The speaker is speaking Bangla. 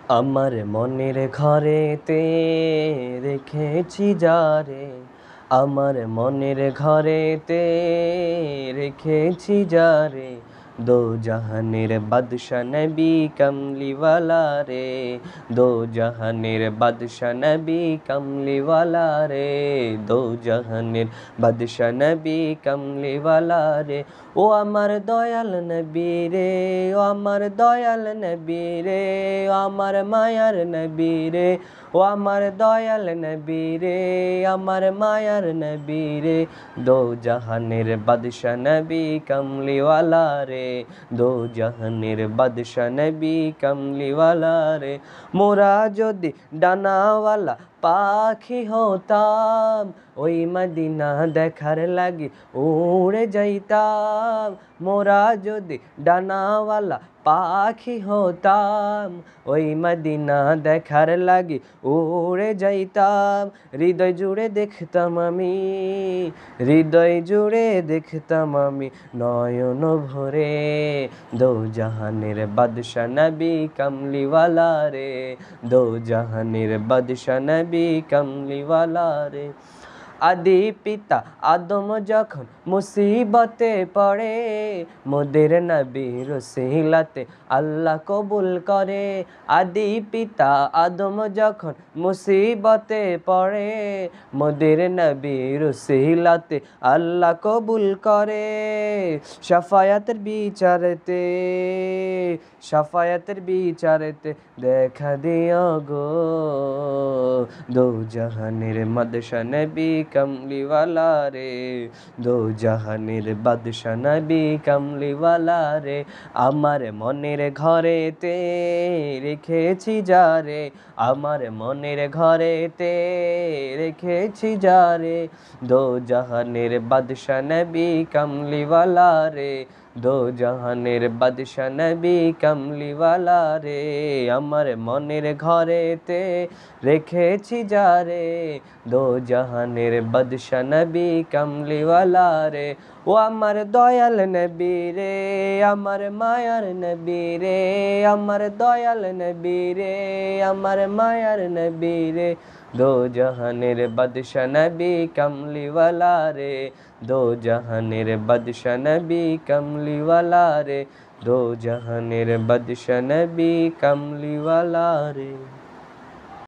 আমার মনের ঘরেতে রেখেছি যারে, আমার মনের ঘরেতে রেখেছি যারে, দো জাহানের বাদশা নবী কমলিওয়ালা রে, দো জাহানের বাদশা নবী কমলিওয়ালা রে, দো জাহানের বাদশা নবী কমলিওয়ালা রে। ও আমার দয়াল নবী রে, ও আমার দয়াল নবী রে, ও আমার মায়ার নবী রে, ও আমার দয়াল নবী রে, আমার মায়ার নবী রে, দো জাহানের বাদশা নবী কমলিওয়ালা রে, দো জাহানের বাদশা নবী কমলিওয়ালা রে। মোরা যদি ডানাওয়ালা পাখি হতাম, ওই মদিনা দেখার লাগি উড়ে যাইতাম। মোরা যদি ডানাওয়ালা পাখি হতাম, ওই মদিনা দেখার লাগি উড়ে যাইতাম। হৃদয় জুড়ে দেখতাম আমি, হৃদয় জুড়ে দেখতাম আমি নয়ন ভরে, দো জাহানের বাদশা নবী কমলিওয়ালা রে, দো জাহানের বাদশা নবী কমলিওয়ালা রে। আদি পিতা আদম যখন মুসিবতে পড়ে, মোদের নবীর ওসিলাতে আল্লাহ কবুল করে। আদি পিতা আদম যখন মুসিবতে পড়ে, মোদের নবীর ওসিলাতে আল্লাহ কবুল করে। শাফায়াতের বিচারেতে, শাফায়াতের বিচারেতে দেখা দিও গো, দো জাহানের বাদশা নবী কমলিওয়ালা রে, দো জাহানের বাদশা নবী কমলিওয়ালা রে। আমার মনের ঘরেতে রেখেছি যারে, আমার মনের ঘরেতে রেখেছি যারে, দো জাহানের বাদশা নবী কমলিওয়ালা রে, দো জাহানের বাদশা নবী কমলিওয়ালা রে। আমার মনের ঘরেতে রেখেছি যারে, দো জাহানের বাদশা নবী কমলিওয়ালা রে। ও আমার দয়াল নবী রে, আমার মায়ার নবী রে, আমার দয়াল নবী রে, আমার মায়ার নবী রে, দো জাহানের বাদশা নবী কমলিওয়ালা রে, দো জাহানের বাদশা নবী কমলিওয়ালা রে, দো জাহানের বাদশা নবী কমলিওয়ালা রে।